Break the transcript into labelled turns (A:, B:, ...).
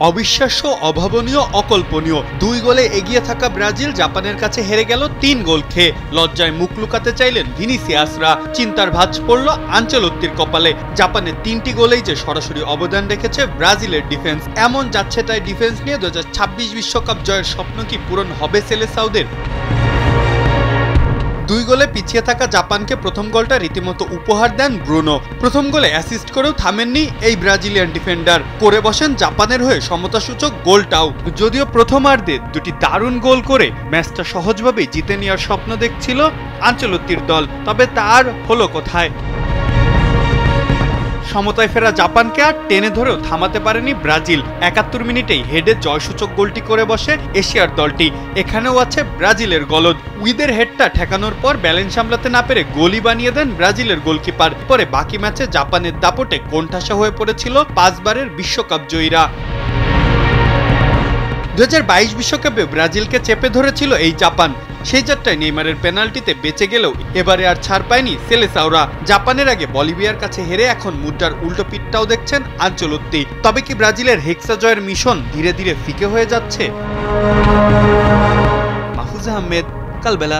A: অবিশ্বাস্য, অভাবনীয়, অকল্পনীয়। 2 গোলে এগিয়ে থাকা ব্রাজিল জাপানের কাছে হেরে গেল 3 গোল খেয়ে। লজ্জায় মুখ লুকাতে চাইলেন ভিনিসিয়াসরা। চিন্তার ভাঁজ পড়ল আনচেলত্তির কপালে। জাপানের 3টি গোলেই যে সরাসরি অবদান রেখেছে ব্রাজিলের ডিফেন্স। এমন যাচ্ছে তাই ডিফেন্স নিয়ে 2026 বিশ্বকাপ জয়ের স্বপ্ন কি পূরণ হবে সেলেসাওদের? 2 গোলে পিছিয়ে থাকা জাপানকে প্রথম গোলটা রীতিমতো উপহার দেন ব্রুনো। প্রথম গোলে অ্যাসিস্ট করেও থামেননি এই ব্রাজিলিয়ান ডিফেন্ডার, করে বসেন জাপানের হয়ে সমতাসূচক গোলটাও। যদিও প্রথমার্ধে 2টি দারুণ গোল করে ম্যাচটা সহজভাবেই জিতে নেওয়ার স্বপ্ন দেখছিল আনচেলত্তির দল, তবে তার হলো কোথায়? সমতায় ফেরা জাপানকে আর টেনে ধরেও থামাতে পারেনি ব্রাজিল। 71 মিনিটেই হেডে জয়সূচক গোলটি করে বসে এশিয়ার দলটি। এখানেও আছে ব্রাজিলের গলদ। উইদের হেডটা ঠেকানোর পর ব্যালেন্স সামলাতে না পেরে গোলই বানিয়ে দেন ব্রাজিলের গোলকিপার। পরে বাকি ম্যাচে জাপানের দাপটে কোণঠাসা হয়ে পড়েছিল 5 বারের বিশ্বকাপ জয়ীরা। 2022 বিশ্বকাপে ব্রাজিলকে চেপে ধরেছিল এই জাপান। সেই যাত্রায় নেইমারের পেনাল্টিতে বেঁচে গেলেও এবারে আর ছাড় পায়নি সেলেসাওরা। জাপানের আগে বলিভিয়ার কাছে হেরে এখন মুদ্রার উল্টো পিঠটাও দেখছেন আনচেলত্তি। তবে কি ব্রাজিলের হেক্সা জয়ের মিশন ধীরে ধীরে ফিকে হয়ে যাচ্ছে? মাহফুজ আহমেদ, কালবেলা।